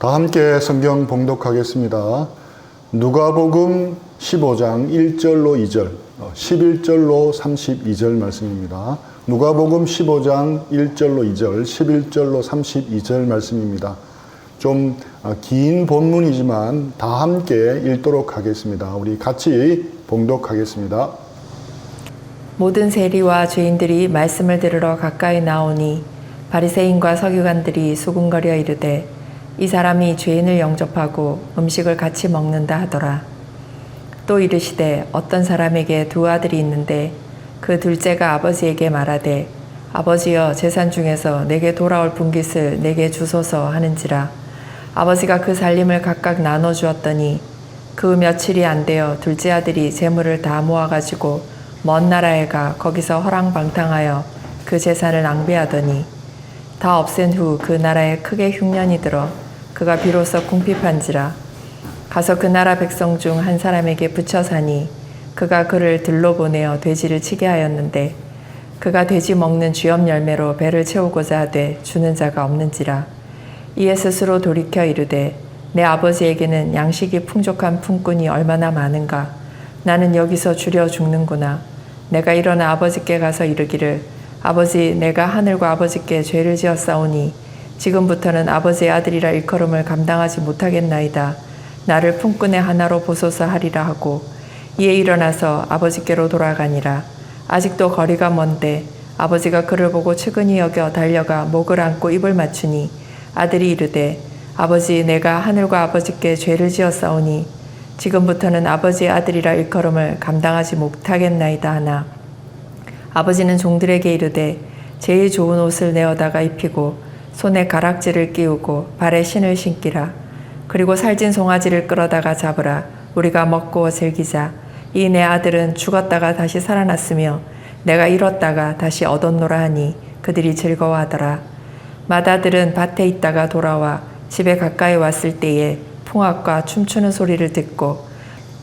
다 함께 성경 봉독하겠습니다. 누가복음 15장 1절로 2절, 11절로 32절 말씀입니다. 누가복음 15장 1절로 2절, 11절로 32절 말씀입니다. 좀 긴 본문이지만 다 함께 읽도록 하겠습니다. 우리 같이 봉독하겠습니다. 모든 세리와 죄인들이 말씀을 들으러 가까이 나오니 바리새인과 서기관들이 수군거려 이르되 이 사람이 죄인을 영접하고 음식을 같이 먹는다 하더라. 또 이르시되 어떤 사람에게 두 아들이 있는데 그 둘째가 아버지에게 말하되 아버지여 재산 중에서 내게 돌아올 분깃을 내게 주소서 하는지라. 아버지가 그 살림을 각각 나눠 주었더니 그 며칠이 안 되어 둘째 아들이 재물을 다 모아가지고 먼 나라에 가 거기서 허랑방탕하여 그 재산을 낭비하더니 다 없앤 후 그 나라에 크게 흉년이 들어 그가 비로소 궁핍한지라. 가서 그 나라 백성 중 한 사람에게 붙여 사니 그가 그를 들로 보내어 돼지를 치게 하였는데 그가 돼지 먹는 쥐염 열매로 배를 채우고자 하되 주는 자가 없는지라. 이에 스스로 돌이켜 이르되 내 아버지에게는 양식이 풍족한 품꾼이 얼마나 많은가. 나는 여기서 주려 죽는구나. 내가 일어나 아버지께 가서 이르기를 아버지 내가 하늘과 아버지께 죄를 지었사오니 지금부터는 아버지의 아들이라 일컬음을 감당하지 못하겠나이다. 나를 품꾼의 하나로 보소서 하리라 하고 이에 일어나서 아버지께로 돌아가니라. 아직도 거리가 먼데 아버지가 그를 보고 측은히 여겨 달려가 목을 안고 입을 맞추니 아들이 이르되 아버지 내가 하늘과 아버지께 죄를 지었사오니 지금부터는 아버지의 아들이라 일컬음을 감당하지 못하겠나이다 하나 아버지는 종들에게 이르되 제일 좋은 옷을 내어다가 입히고 손에 가락지를 끼우고 발에 신을 신기라. 그리고 살찐 송아지를 끌어다가 잡으라. 우리가 먹고 즐기자. 이 내 아들은 죽었다가 다시 살아났으며 내가 잃었다가 다시 얻었노라 하니 그들이 즐거워하더라. 맏아들은 밭에 있다가 돌아와 집에 가까이 왔을 때에 풍악과 춤추는 소리를 듣고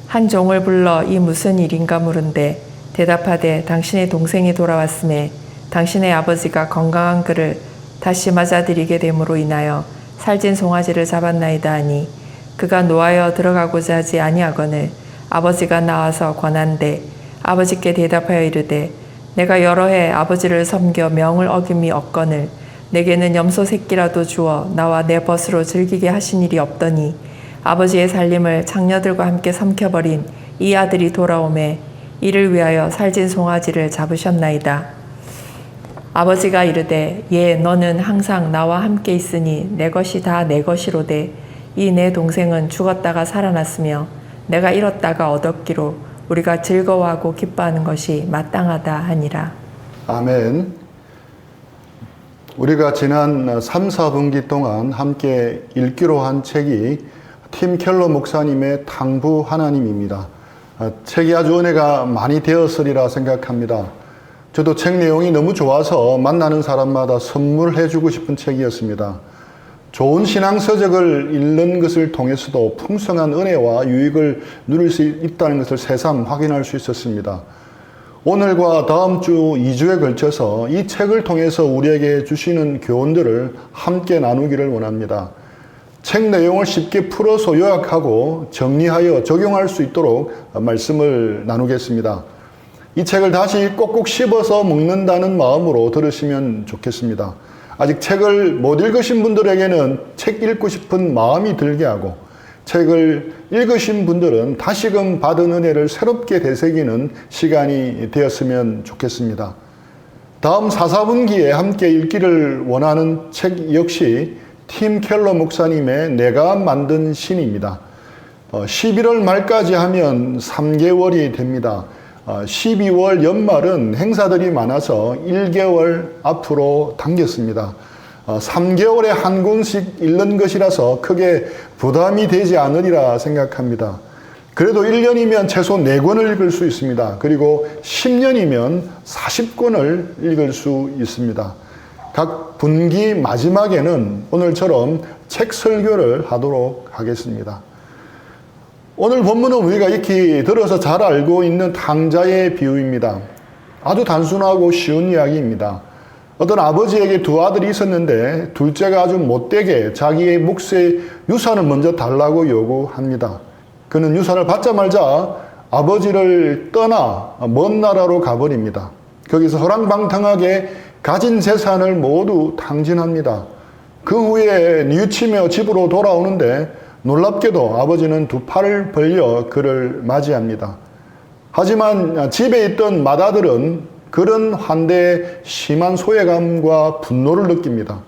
한 종을 불러 이 무슨 일인가 물은데 대답하되 당신의 동생이 돌아왔음에 당신의 아버지가 건강한 그를 다시 맞아들이게 됨으로 인하여 살찐 송아지를 잡았나이다 하니 그가 노하여 들어가고자 하지 아니하거늘 아버지가 나와서 권한대 아버지께 대답하여 이르되 내가 여러 해 아버지를 섬겨 명을 어김이 없거늘 내게는 염소 새끼라도 주어 나와 내 벗으로 즐기게 하신 일이 없더니 아버지의 살림을 장녀들과 함께 삼켜버린 이 아들이 돌아오매 이를 위하여 살찐 송아지를 잡으셨나이다. 아버지가 이르되 예 너는 항상 나와 함께 있으니 내 것이 다 내 것이로되 이 내 동생은 죽었다가 살아났으며 내가 잃었다가 얻었기로 우리가 즐거워하고 기뻐하는 것이 마땅하다 하니라. 아멘. 우리가 지난 3, 4분기 동안 함께 읽기로 한 책이 팀 켈러 목사님의 탕부 하나님입니다. 책이 아주 은혜가 많이 되었으리라 생각합니다. 저도 책 내용이 너무 좋아서 만나는 사람마다 선물해주고 싶은 책이었습니다. 좋은 신앙 서적을 읽는 것을 통해서도 풍성한 은혜와 유익을 누릴 수 있다는 것을 새삼 확인할 수 있었습니다. 오늘과 다음 주 2주에 걸쳐서 이 책을 통해서 우리에게 주시는 교훈들을 함께 나누기를 원합니다. 책 내용을 쉽게 풀어서 요약하고 정리하여 적용할 수 있도록 말씀을 나누겠습니다. 이 책을 다시 꼭꼭 씹어서 먹는다는 마음으로 들으시면 좋겠습니다. 아직 책을 못 읽으신 분들에게는 책 읽고 싶은 마음이 들게 하고 책을 읽으신 분들은 다시금 받은 은혜를 새롭게 되새기는 시간이 되었으면 좋겠습니다. 다음 4, 4분기에 함께 읽기를 원하는 책 역시 팀 켈러 목사님의 내가 만든 신입니다. 11월 말까지 하면 3개월이 됩니다. 12월 연말은 행사들이 많아서 1개월 앞으로 당겼습니다. 3개월에 한 권씩 읽는 것이라서 크게 부담이 되지 않으리라 생각합니다. 그래도 1년이면 최소 4권을 읽을 수 있습니다. 그리고 10년이면 40권을 읽을 수 있습니다. 각 분기 마지막에는 오늘처럼 책 설교를 하도록 하겠습니다. 오늘 본문은 우리가 익히 들어서 잘 알고 있는 탕자의 비유입니다. 아주 단순하고 쉬운 이야기입니다. 어떤 아버지에게 두 아들이 있었는데 둘째가 아주 못되게 자기의 몫의 유산을 먼저 달라고 요구합니다. 그는 유산을 받자마자 아버지를 떠나 먼 나라로 가버립니다. 거기서 허랑방탕하게 가진 재산을 모두 탕진합니다. 그 후에 뉘우치며 집으로 돌아오는데 놀랍게도 아버지는 두 팔을 벌려 그를 맞이합니다. 하지만 집에 있던 맏아들은 그런 환대에 심한 소외감과 분노를 느낍니다.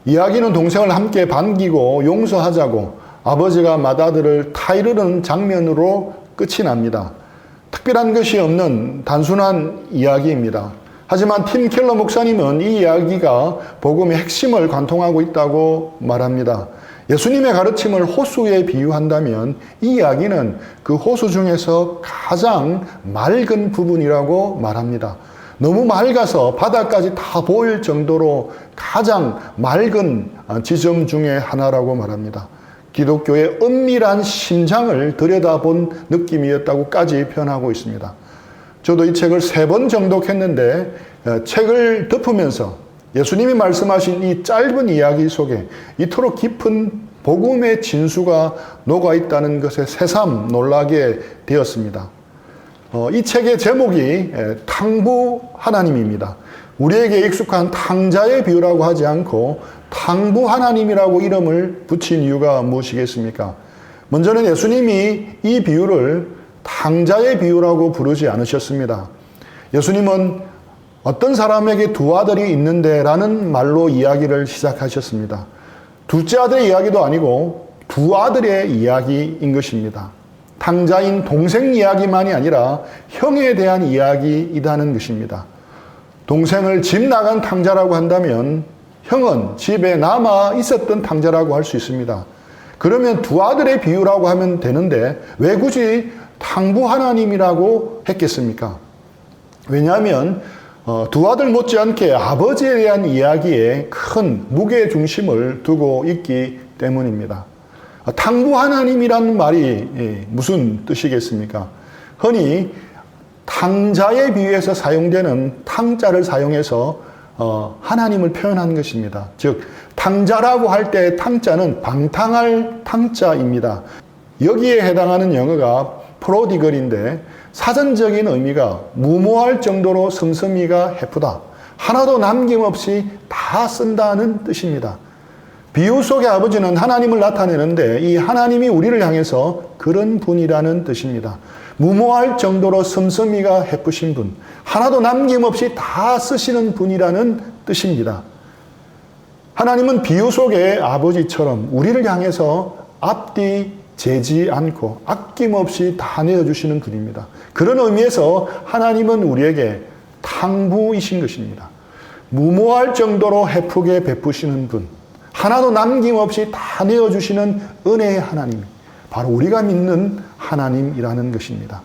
이야기는 동생을 함께 반기고 용서하자고 아버지가 맏아들을 타이르는 장면으로 끝이 납니다. 특별한 것이 없는 단순한 이야기입니다. 하지만 팀 켈러 목사님은 이 이야기가 복음의 핵심을 관통하고 있다고 말합니다. 예수님의 가르침을 호수에 비유한다면 이 이야기는 그 호수 중에서 가장 맑은 부분이라고 말합니다. 너무 맑아서 바다까지 다 보일 정도로 가장 맑은 지점 중에 하나라고 말합니다. 기독교의 은밀한 심장을 들여다본 느낌이었다고까지 표현하고 있습니다. 저도 이 책을 3번 정독했는데 책을 덮으면서 예수님이 말씀하신 이 짧은 이야기 속에 이토록 깊은 복음의 진수가 녹아있다는 것에 새삼 놀라게 되었습니다. 이 책의 제목이 탕부 하나님입니다. 우리에게 익숙한 탕자의 비유라고 하지 않고 탕부 하나님이라고 이름을 붙인 이유가 무엇이겠습니까? 먼저는 예수님이 이 비유를 탕자의 비유라고 부르지 않으셨습니다. 예수님은 어떤 사람에게 두 아들이 있는데 라는 말로 이야기를 시작하셨습니다. 둘째 아들의 이야기도 아니고 두 아들의 이야기인 것입니다. 탕자인 동생 이야기만이 아니라 형에 대한 이야기이다는 것입니다. 동생을 집 나간 탕자라고 한다면 형은 집에 남아 있었던 탕자라고 할 수 있습니다. 그러면 두 아들의 비유라고 하면 되는데 왜 굳이 탕부 하나님이라고 했겠습니까? 왜냐하면 두 아들 못지않게 아버지에 대한 이야기에 큰 무게 중심을 두고 있기 때문입니다. 탕부 하나님이라는 말이 무슨 뜻이겠습니까? 흔히 탕자에 비유해서 사용되는 탕자를 사용해서 하나님을 표현한 것입니다. 즉 탕자라고 할 때 탕자는 방탕할 탕자입니다. 여기에 해당하는 영어가 프로디글인데 사전적인 의미가 무모할 정도로 씀씀이가 해프다. 하나도 남김없이 다 쓴다는 뜻입니다. 비유 속의 아버지는 하나님을 나타내는데 이 하나님이 우리를 향해서 그런 분이라는 뜻입니다. 무모할 정도로 씀씀이가 해프신 분, 하나도 남김없이 다 쓰시는 분이라는 뜻입니다. 하나님은 비유 속의 아버지처럼 우리를 향해서 앞뒤 재지 않고 아낌없이 다 내어주시는 분입니다. 그런 의미에서 하나님은 우리에게 탕부이신 것입니다. 무모할 정도로 해프게 베푸시는 분, 하나도 남김없이 다 내어주시는 은혜의 하나님, 바로 우리가 믿는 하나님이라는 것입니다.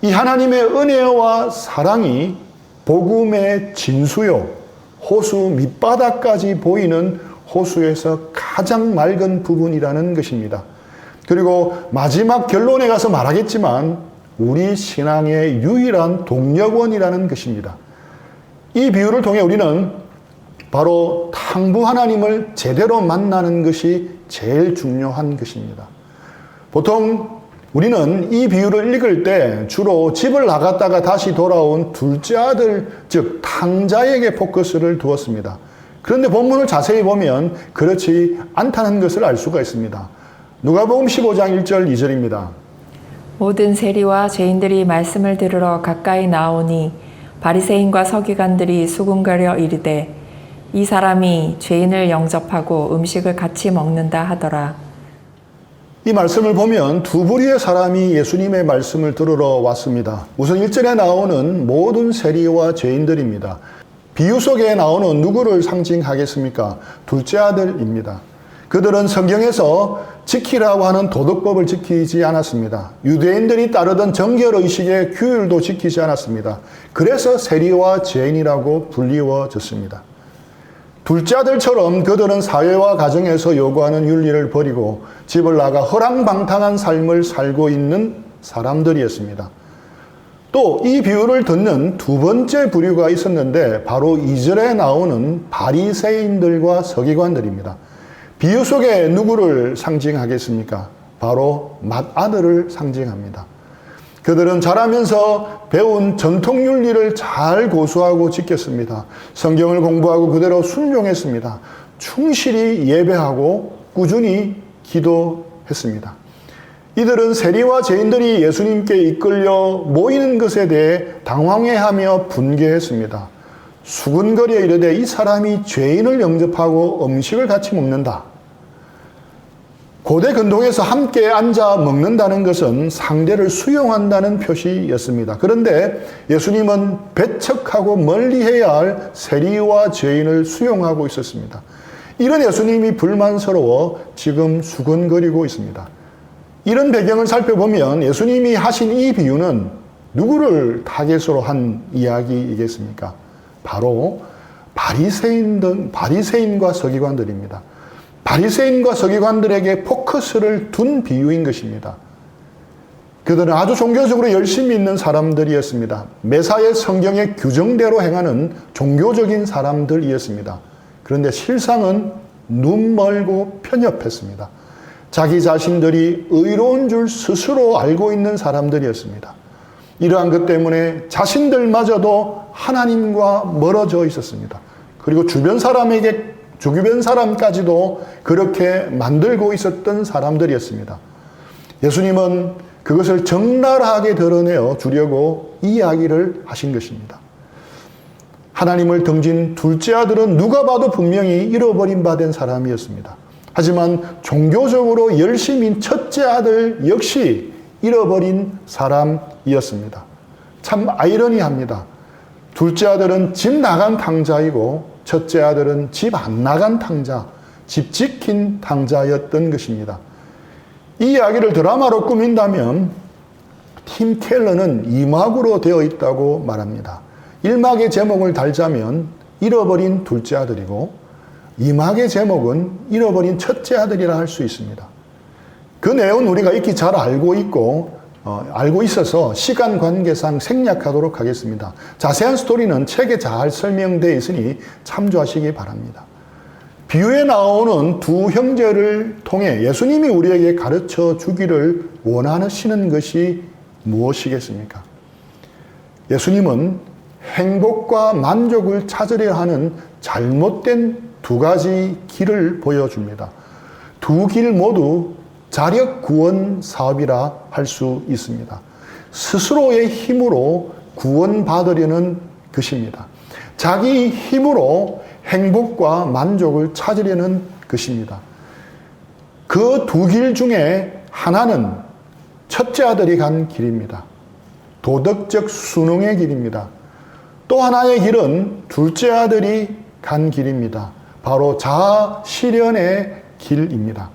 이 하나님의 은혜와 사랑이 복음의 진수요, 호수 밑바닥까지 보이는 호수에서 가장 맑은 부분이라는 것입니다. 그리고 마지막 결론에 가서 말하겠지만 우리 신앙의 유일한 동력원이라는 것입니다. 이 비유를 통해 우리는 바로 탕부 하나님을 제대로 만나는 것이 제일 중요한 것입니다. 보통 우리는 이 비유를 읽을 때 주로 집을 나갔다가 다시 돌아온 둘째 아들, 즉 탕자에게 포커스를 두었습니다. 그런데 본문을 자세히 보면 그렇지 않다는 것을 알 수가 있습니다. 누가복음 15장 1절 2절입니다. 모든 세리와 죄인들이 말씀을 들으러 가까이 나오니 바리새인과 서기관들이 수군거려 이르되 이 사람이 죄인을 영접하고 음식을 같이 먹는다 하더라. 이 말씀을 보면 두 부류의 사람이 예수님의 말씀을 들으러 왔습니다. 우선 1절에 나오는 모든 세리와 죄인들입니다. 비유 속에 나오는 누구를 상징하겠습니까? 둘째 아들입니다. 그들은 성경에서 지키라고 하는 도덕법을 지키지 않았습니다. 유대인들이 따르던 정결의식의 규율도 지키지 않았습니다. 그래서 세리와 죄인이라고 불리워졌습니다. 둘째 아들처럼 그들은 사회와 가정에서 요구하는 윤리를 버리고 집을 나가 허랑방탕한 삶을 살고 있는 사람들이었습니다. 또 이 비유를 듣는 두 번째 부류가 있었는데 바로 2절에 나오는 바리새인들과 서기관들입니다. 비유 속에 누구를 상징하겠습니까? 바로 맏아들을 상징합니다. 그들은 자라면서 배운 전통 윤리를 잘 고수하고 지켰습니다. 성경을 공부하고 그대로 순종했습니다. 충실히 예배하고 꾸준히 기도했습니다. 이들은 세리와 죄인들이 예수님께 이끌려 모이는 것에 대해 당황해하며 분개했습니다. 수군거려 이르되 이 사람이 죄인을 영접하고 음식을 같이 먹는다. 고대 근동에서 함께 앉아 먹는다는 것은 상대를 수용한다는 표시였습니다. 그런데 예수님은 배척하고 멀리해야 할 세리와 죄인을 수용하고 있었습니다. 이런 예수님이 불만스러워 지금 수군거리고 있습니다. 이런 배경을 살펴보면 예수님이 하신 이 비유는 누구를 타겟으로 한 이야기이겠습니까? 바로 바리새인과 서기관들입니다. 바리새인과 서기관들에게 포커스를 둔 비유인 것입니다. 그들은 아주 종교적으로 열심히 있는 사람들이었습니다. 매사에 성경의 규정대로 행하는 종교적인 사람들이었습니다. 그런데 실상은 눈멀고 편협했습니다. 자기 자신들이 의로운 줄 스스로 알고 있는 사람들이었습니다. 이러한 것 때문에 자신들마저도 하나님과 멀어져 있었습니다. 그리고 주변 사람까지도 그렇게 만들고 있었던 사람들이었습니다. 예수님은 그것을 적나라하게 드러내어 주려고 이야기를 하신 것입니다. 하나님을 등진 둘째 아들은 누가 봐도 분명히 잃어버린 바 된 사람이었습니다. 하지만 종교적으로 열심인 첫째 아들 역시 잃어버린 사람이었습니다. 참 아이러니합니다. 둘째 아들은 집 나간 탕자이고 첫째 아들은 집 안 나간 탕자, 집 지킨 탕자였던 것입니다. 이 이야기를 드라마로 꾸민다면 팀 켈러는 2막으로 되어 있다고 말합니다. 1막의 제목을 달자면 잃어버린 둘째 아들이고 2막의 제목은 잃어버린 첫째 아들이라 할 수 있습니다. 그 내용은 우리가 익히 잘 알고 있어서 시간 관계상 생략하도록 하겠습니다. 자세한 스토리는 책에 잘 설명되어 있으니 참조하시기 바랍니다. 비유에 나오는 두 형제를 통해 예수님이 우리에게 가르쳐 주기를 원하시는 것이 무엇이겠습니까? 예수님은 행복과 만족을 찾으려 하는 잘못된 두 가지 길을 보여줍니다. 두 길 모두 자력 구원 사업이라 할 수 있습니다. 스스로의 힘으로 구원받으려는 것입니다. 자기 힘으로 행복과 만족을 찾으려는 것입니다. 그 두 길 중에 하나는 첫째 아들이 간 길입니다. 도덕적 순응의 길입니다. 또 하나의 길은 둘째 아들이 간 길입니다. 바로 자아 실현의 길입니다.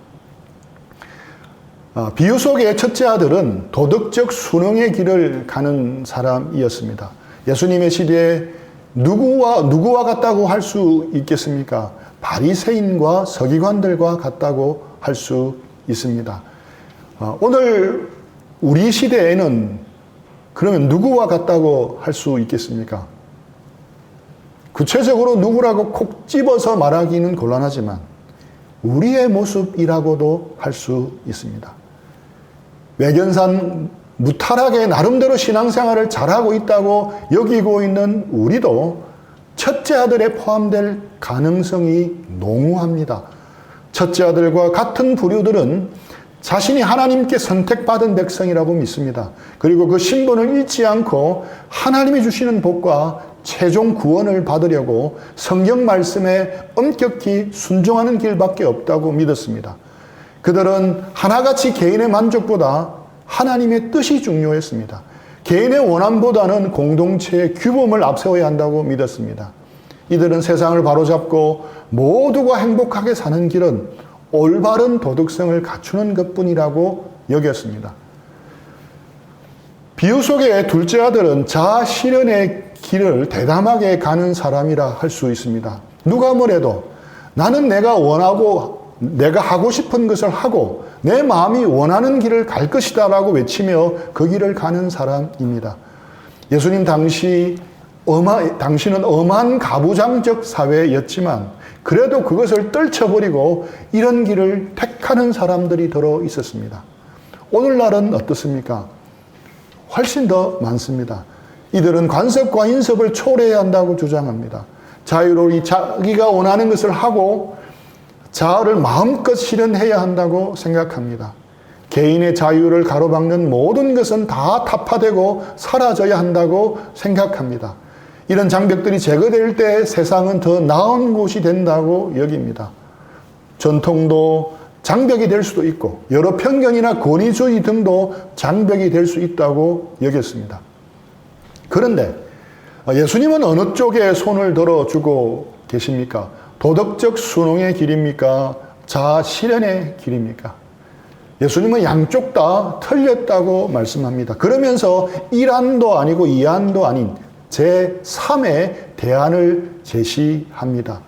비유 속의 첫째 아들은 도덕적 순응의 길을 가는 사람이었습니다. 예수님의 시대에 누구와 같다고 할 수 있겠습니까? 바리새인과 서기관들과 같다고 할 수 있습니다. 오늘 우리 시대에는 그러면 누구와 같다고 할 수 있겠습니까? 구체적으로 누구라고 콕 집어서 말하기는 곤란하지만 우리의 모습이라고도 할 수 있습니다. 외견상 무탈하게 나름대로 신앙생활을 잘하고 있다고 여기고 있는 우리도 첫째 아들에 포함될 가능성이 농후합니다. 첫째 아들과 같은 부류들은 자신이 하나님께 선택받은 백성이라고 믿습니다. 그리고 그 신분을 잃지 않고 하나님이 주시는 복과 최종 구원을 받으려고 성경 말씀에 엄격히 순종하는 길밖에 없다고 믿었습니다. 그들은 하나같이 개인의 만족보다 하나님의 뜻이 중요했습니다. 개인의 원함보다는 공동체의 규범을 앞세워야 한다고 믿었습니다. 이들은 세상을 바로잡고 모두가 행복하게 사는 길은 올바른 도덕성을 갖추는 것뿐이라고 여겼습니다. 비유 속의 둘째 아들은 자아 실현의 길을 대담하게 가는 사람이라 할 수 있습니다. 누가 뭐래도 나는 내가 하고 싶은 것을 하고 내 마음이 원하는 길을 갈 것이다 라고 외치며 그 길을 가는 사람입니다. 예수님 당시는 엄한 가부장적 사회였지만 그래도 그것을 떨쳐버리고 이런 길을 택하는 사람들이 더러 있었습니다. 오늘날은 어떻습니까? 훨씬 더 많습니다. 이들은 관습과 인습을 초래해야 한다고 주장합니다. 자유로 자기가 원하는 것을 하고 자아를 마음껏 실현해야 한다고 생각합니다. 개인의 자유를 가로막는 모든 것은 다 타파되고 사라져야 한다고 생각합니다. 이런 장벽들이 제거될 때 세상은 더 나은 곳이 된다고 여깁니다. 전통도 장벽이 될 수도 있고 여러 편견이나 권위주의 등도 장벽이 될 수 있다고 여겼습니다. 그런데 예수님은 어느 쪽에 손을 들어주고 계십니까? 도덕적 순응의 길입니까? 자아 실현의 길입니까? 예수님은 양쪽 다 틀렸다고 말씀합니다. 그러면서 1안도 아니고 2안도 아닌 제3의 대안을 제시합니다.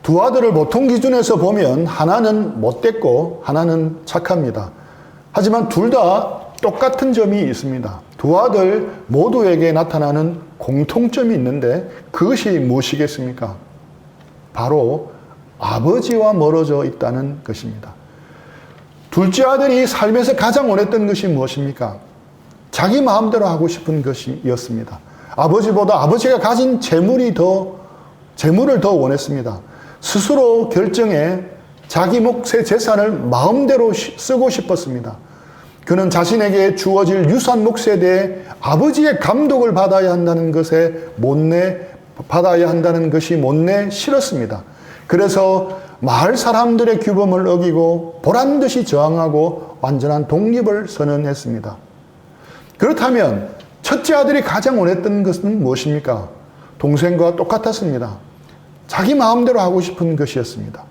두 아들을 보통 기준에서 보면 하나는 못됐고 하나는 착합니다. 하지만 둘 다 똑같은 점이 있습니다. 두 아들 모두에게 나타나는 공통점이 있는데 그것이 무엇이겠습니까? 바로 아버지와 멀어져 있다는 것입니다. 둘째 아들이 삶에서 가장 원했던 것이 무엇입니까? 자기 마음대로 하고 싶은 것이었습니다. 아버지보다 아버지가 가진 재물을 더 원했습니다. 스스로 결정해 자기 몫의 재산을 마음대로 쓰고 싶었습니다. 그는 자신에게 주어질 유산 몫에 대해 아버지의 감독을 받아야 한다는 것이 못내 싫었습니다. 그래서 마을 사람들의 규범을 어기고 보란듯이 저항하고 완전한 독립을 선언했습니다. 그렇다면 첫째 아들이 가장 원했던 것은 무엇입니까? 동생과 똑같았습니다. 자기 마음대로 하고 싶은 것이었습니다.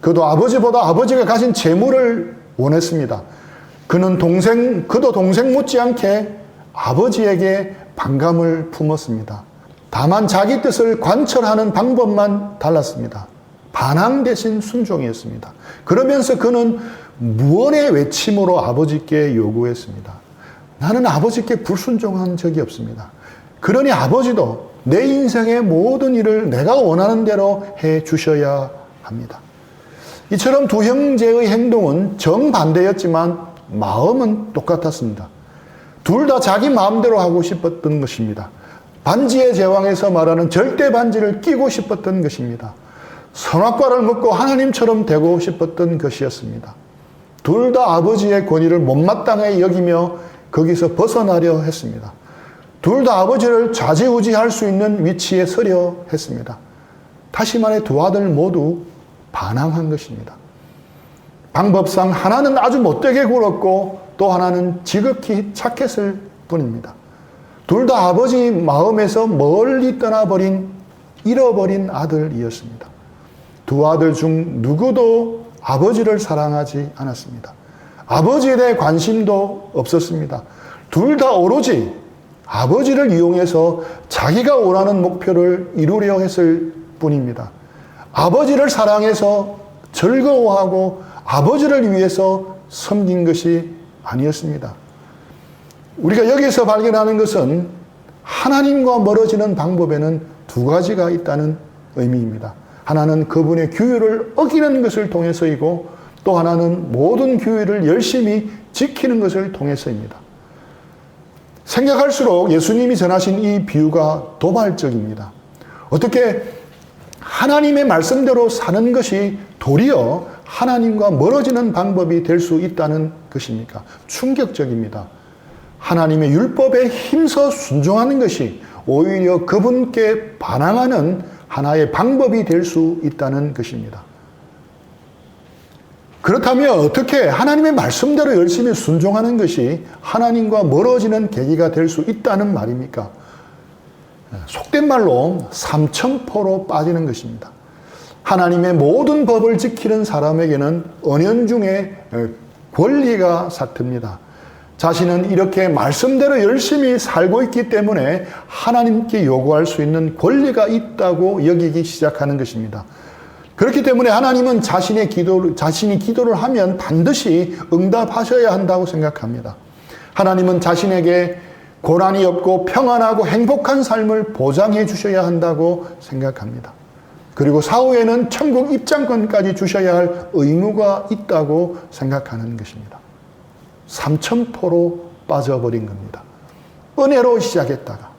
그도 아버지보다 아버지가 가진 재물을 원했습니다. 그도 동생 못지않게 아버지에게 반감을 품었습니다. 다만 자기 뜻을 관철하는 방법만 달랐습니다. 반항 대신 순종이었습니다. 그러면서 그는 무언의 외침으로 아버지께 요구했습니다. 나는 아버지께 불순종한 적이 없습니다. 그러니 아버지도 내 인생의 모든 일을 내가 원하는 대로 해 주셔야 합니다. 이처럼 두 형제의 행동은 정반대였지만 마음은 똑같았습니다. 둘 다 자기 마음대로 하고 싶었던 것입니다. 반지의 제왕에서 말하는 절대 반지를 끼고 싶었던 것입니다. 선악과를 먹고 하나님처럼 되고 싶었던 것이었습니다. 둘 다 아버지의 권위를 못마땅해 여기며 거기서 벗어나려 했습니다. 둘 다 아버지를 좌지우지할 수 있는 위치에 서려 했습니다. 다시 말해 두 아들 모두 반항한 것입니다. 방법상 하나는 아주 못되게 굴었고 또 하나는 지극히 착했을 뿐입니다. 둘 다 아버지 마음에서 멀리 잃어버린 아들이었습니다. 두 아들 중 누구도 아버지를 사랑하지 않았습니다. 아버지에 대해 관심도 없었습니다. 둘 다 오로지 아버지를 이용해서 자기가 원하는 목표를 이루려 했을 뿐입니다. 아버지를 사랑해서 즐거워하고 아버지를 위해서 섬긴 것이 아니었습니다. 우리가 여기서 발견하는 것은 하나님과 멀어지는 방법에는 두 가지가 있다는 의미입니다. 하나는 그분의 규율을 어기는 것을 통해서이고 또 하나는 모든 규율을 열심히 지키는 것을 통해서입니다. 생각할수록 예수님이 전하신 이 비유가 도발적입니다. 어떻게 하나님의 말씀대로 사는 것이 도리어 하나님과 멀어지는 방법이 될 수 있다는 것입니까? 충격적입니다. 하나님의 율법에 힘써 순종하는 것이 오히려 그분께 반항하는 하나의 방법이 될 수 있다는 것입니다. 그렇다면 어떻게 하나님의 말씀대로 열심히 순종하는 것이 하나님과 멀어지는 계기가 될 수 있다는 말입니까? 속된 말로 삼천포로 빠지는 것입니다. 하나님의 모든 법을 지키는 사람에게는 은연중에 권리가 삭힙니다. 자신은 이렇게 말씀대로 열심히 살고 있기 때문에 하나님께 요구할 수 있는 권리가 있다고 여기기 시작하는 것입니다. 그렇기 때문에 하나님은 자신이 기도를 하면 반드시 응답하셔야 한다고 생각합니다. 하나님은 자신에게 고난이 없고 평안하고 행복한 삶을 보장해 주셔야 한다고 생각합니다. 그리고 사후에는 천국 입장권까지 주셔야 할 의무가 있다고 생각하는 것입니다. 삼천포로 빠져버린 겁니다. 은혜로 시작했다가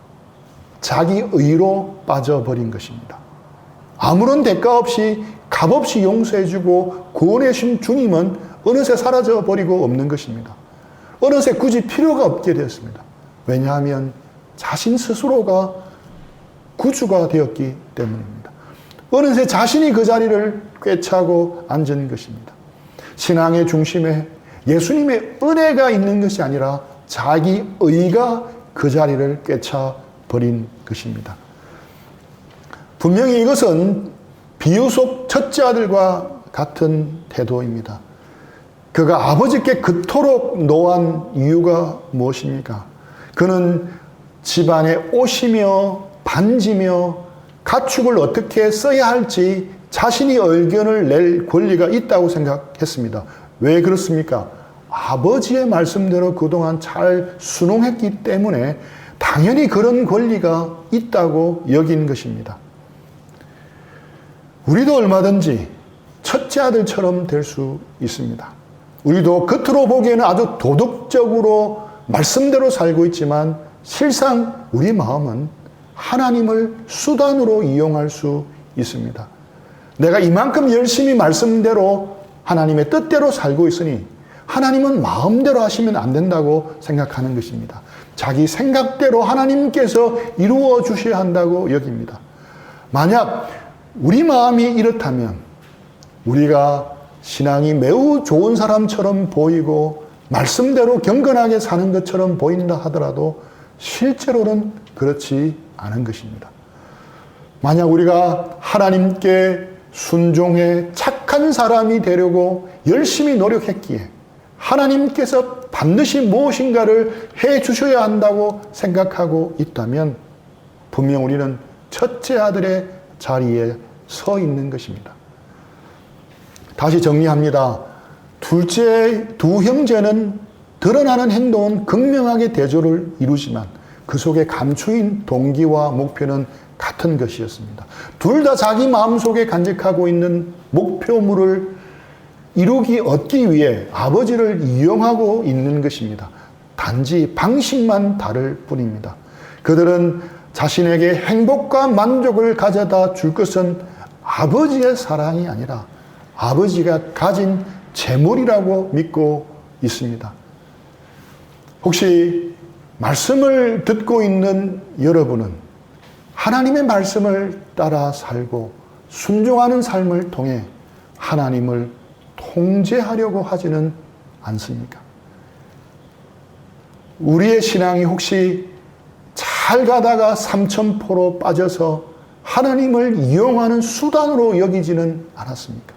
자기 의로 빠져버린 것입니다. 아무런 대가 없이 값없이 용서해주고 구원해 주신 주님은 어느새 사라져버리고 없는 것입니다. 어느새 굳이 필요가 없게 되었습니다. 왜냐하면 자신 스스로가 구주가 되었기 때문입니다. 어느새 자신이 그 자리를 꿰차고 앉은 것입니다. 신앙의 중심에 예수님의 은혜가 있는 것이 아니라 자기 의가 그 자리를 꿰차 버린 것입니다. 분명히 이것은 비유 속 첫째 아들과 같은 태도입니다. 그가 아버지께 그토록 노한 이유가 무엇입니까? 그는 집안에 옷이며 반지며 가축을 어떻게 써야 할지 자신이 의견을 낼 권리가 있다고 생각했습니다. 왜 그렇습니까? 아버지의 말씀대로 그동안 잘 순응했기 때문에 당연히 그런 권리가 있다고 여긴 것입니다. 우리도 얼마든지 첫째 아들처럼 될 수 있습니다. 우리도 겉으로 보기에는 아주 도덕적으로 말씀대로 살고 있지만 실상 우리 마음은 하나님을 수단으로 이용할 수 있습니다. 내가 이만큼 열심히 말씀대로 하나님의 뜻대로 살고 있으니 하나님은 마음대로 하시면 안 된다고 생각하는 것입니다. 자기 생각대로 하나님께서 이루어 주셔야 한다고 여깁니다. 만약 우리 마음이 이렇다면 우리가 신앙이 매우 좋은 사람처럼 보이고 말씀대로 경건하게 사는 것처럼 보인다 하더라도 실제로는 그렇지 않은 것입니다. 만약 우리가 하나님께 순종해 착한 사람이 되려고 열심히 노력했기에 하나님께서 반드시 무엇인가를 해 주셔야 한다고 생각하고 있다면 분명 우리는 첫째 아들의 자리에 서 있는 것입니다. 다시 정리합니다. 둘째 두 형제는 드러나는 행동은 극명하게 대조를 이루지만 그 속에 감추인 동기와 목표는 같은 것이었습니다. 둘 다 자기 마음속에 간직하고 있는 목표물을 얻기 위해 아버지를 이용하고 있는 것입니다. 단지 방식만 다를 뿐입니다. 그들은 자신에게 행복과 만족을 가져다 줄 것은 아버지의 사랑이 아니라 아버지가 가진 재물이라고 믿고 있습니다. 혹시 말씀을 듣고 있는 여러분은 하나님의 말씀을 따라 살고 순종하는 삶을 통해 하나님을 통제하려고 하지는 않습니까? 우리의 신앙이 혹시 잘 가다가 삼천포로 빠져서 하나님을 이용하는 수단으로 여기지는 않았습니까?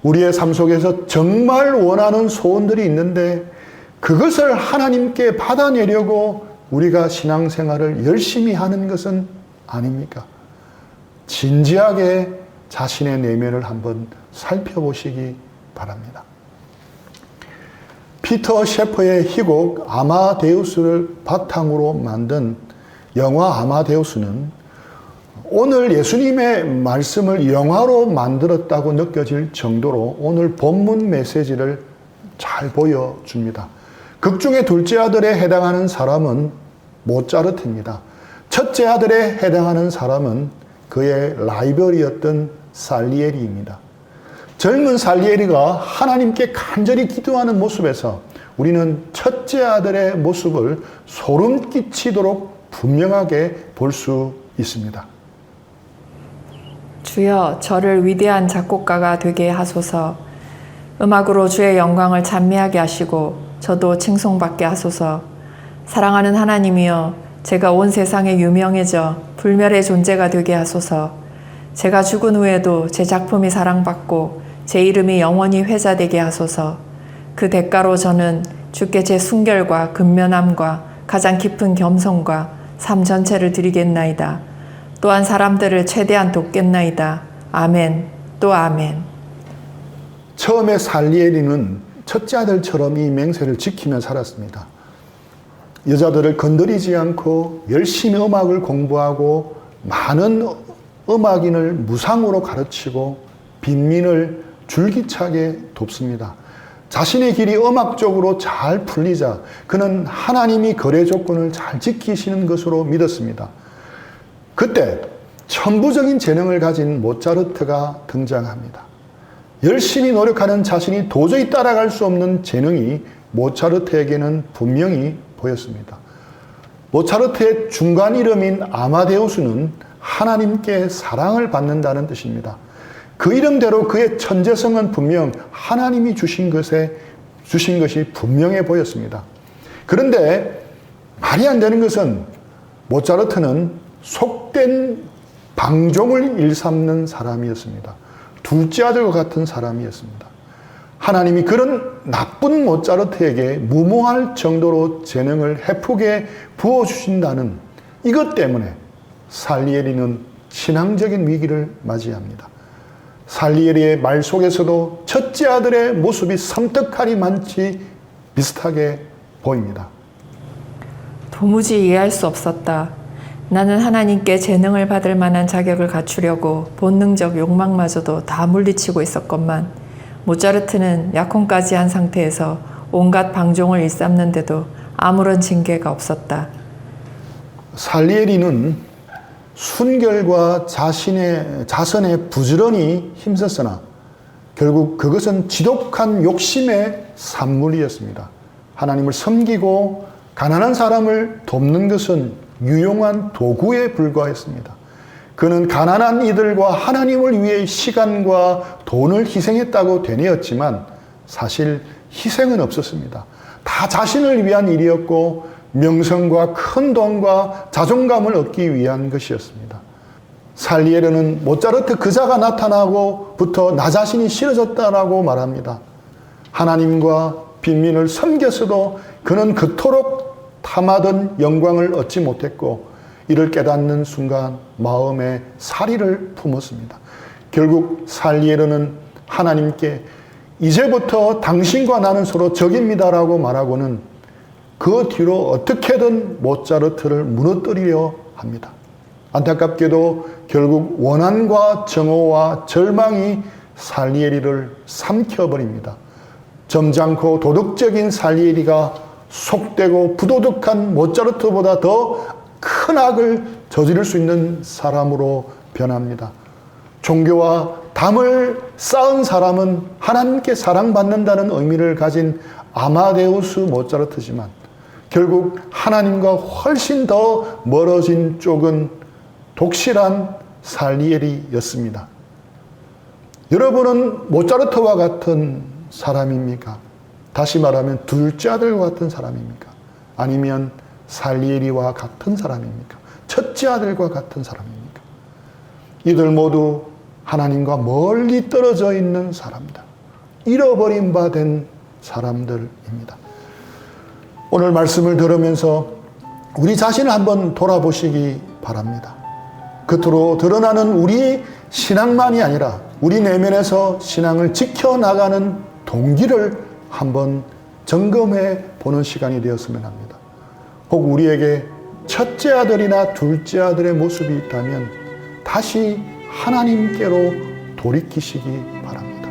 우리의 삶 속에서 정말 원하는 소원들이 있는데 그것을 하나님께 받아내려고 우리가 신앙생활을 열심히 하는 것은 아닙니까? 진지하게 자신의 내면을 한번 살펴보시기 바랍니다. 피터 셰퍼의 희곡 아마데우스를 바탕으로 만든 영화 아마데우스는 오늘 예수님의 말씀을 영화로 만들었다고 느껴질 정도로 오늘 본문 메시지를 잘 보여줍니다. 극중의 둘째 아들에 해당하는 사람은 모차르트입니다. 첫째 아들에 해당하는 사람은 그의 라이벌이었던 살리에리입니다. 젊은 살리에리가 하나님께 간절히 기도하는 모습에서 우리는 첫째 아들의 모습을 소름 끼치도록 분명하게 볼 수 있습니다. 주여, 저를 위대한 작곡가가 되게 하소서. 음악으로 주의 영광을 찬미하게 하시고 저도 칭송받게 하소서. 사랑하는 하나님이여, 제가 온 세상에 유명해져 불멸의 존재가 되게 하소서. 제가 죽은 후에도 제 작품이 사랑받고 제 이름이 영원히 회자되게 하소서. 그 대가로 저는 주께 제 순결과 근면함과 가장 깊은 겸손과 삶 전체를 드리겠나이다. 또한 사람들을 최대한 돕겠나이다. 아멘. 또 아멘. 처음에 살리에리는 첫째 아들처럼 이 맹세를 지키며 살았습니다. 여자들을 건드리지 않고 열심히 음악을 공부하고 많은 음악인을 무상으로 가르치고 빈민을 줄기차게 돕습니다. 자신의 길이 음악적으로 잘 풀리자 그는 하나님이 거래 조건을 잘 지키시는 것으로 믿었습니다. 그때 천부적인 재능을 가진 모차르트가 등장합니다. 열심히 노력하는 자신이 도저히 따라갈 수 없는 재능이 모차르트에게는 분명히 보였습니다. 모차르트의 중간 이름인 아마데우스는 하나님께 사랑을 받는다는 뜻입니다. 그 이름대로 그의 천재성은 분명 하나님이 주신 것이 분명해 보였습니다. 그런데 말이 안 되는 것은 모차르트는 속된 방종을 일삼는 사람이었습니다. 둘째 아들과 같은 사람이었습니다. 하나님이 그런 나쁜 모차르트에게 무모할 정도로 재능을 헤프게 부어주신다는 이것 때문에 살리에리는 신앙적인 위기를 맞이합니다. 살리에리의 말 속에서도 첫째 아들의 모습이 섬뜩하리만치 비슷하게 보입니다. 도무지 이해할 수 없었다. 나는 하나님께 재능을 받을 만한 자격을 갖추려고 본능적 욕망마저도 다 물리치고 있었건만 모차르트는 약혼까지 한 상태에서 온갖 방종을 일삼는데도 아무런 징계가 없었다. 살리에리는 순결과 자선에 부지런히 힘썼으나 결국 그것은 지독한 욕심의 산물이었습니다. 하나님을 섬기고 가난한 사람을 돕는 것은 유용한 도구에 불과했습니다. 그는 가난한 이들과 하나님을 위해 시간과 돈을 희생했다고 되뇌었지만 사실 희생은 없었습니다. 다 자신을 위한 일이었고 명성과 큰 돈과 자존감을 얻기 위한 것이었습니다. 살리에르는 모차르트 그자가 나타나고부터 나 자신이 싫어졌다라고 말합니다. 하나님과 빈민을 섬겼어도 그는 그토록 탐하던 영광을 얻지 못했고 이를 깨닫는 순간 마음에 사리를 품었습니다. 결국 살리에르는 하나님께 이제부터 당신과 나는 서로 적입니다라고 말하고는 그 뒤로 어떻게든 모차르트를 무너뜨리려 합니다. 안타깝게도 결국 원한과 정오와 절망이 살리에리를 삼켜버립니다. 점잖고 도덕적인 살리에리가 속되고 부도덕한 모차르트보다 더 큰 악을 저지를 수 있는 사람으로 변합니다. 종교와 담을 쌓은 사람은 하나님께 사랑받는다는 의미를 가진 아마데우스 모차르트지만 결국 하나님과 훨씬 더 멀어진 쪽은 독실한 살리에리였습니다. 여러분은 모차르트와 같은 사람입니까? 다시 말하면 둘째 아들과 같은 사람입니까? 아니면 살리에리와 같은 사람입니까? 첫째 아들과 같은 사람입니까? 이들 모두 하나님과 멀리 떨어져 있는 사람들, 잃어버린 바 된 사람들입니다. 오늘 말씀을 들으면서 우리 자신을 한번 돌아보시기 바랍니다. 겉으로 드러나는 우리 신앙만이 아니라 우리 내면에서 신앙을 지켜나가는 동기를 한번 점검해 보는 시간이 되었으면 합니다. 혹 우리에게 첫째 아들이나 둘째 아들의 모습이 있다면 다시 하나님께로 돌이키시기 바랍니다.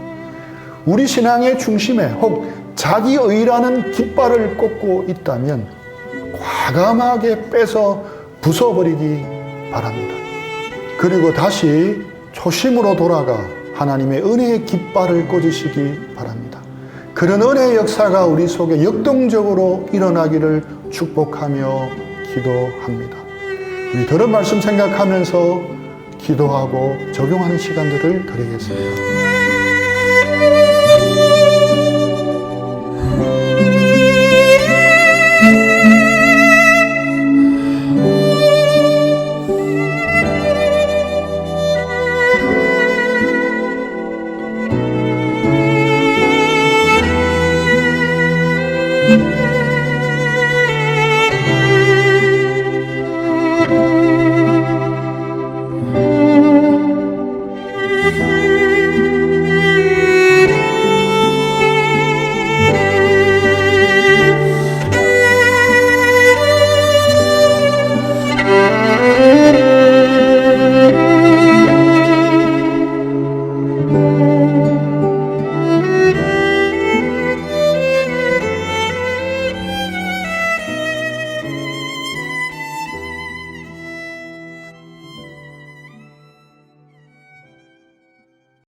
우리 신앙의 중심에 혹 자기의라는 깃발을 꽂고 있다면 과감하게 빼서 부숴버리기 바랍니다. 그리고 다시 초심으로 돌아가 하나님의 은혜의 깃발을 꽂으시기 바랍니다. 그런 은혜의 역사가 우리 속에 역동적으로 일어나기를 축복하며 기도합니다. 우리 들은 말씀 생각하면서 기도하고 적용하는 시간들을 드리겠습니다.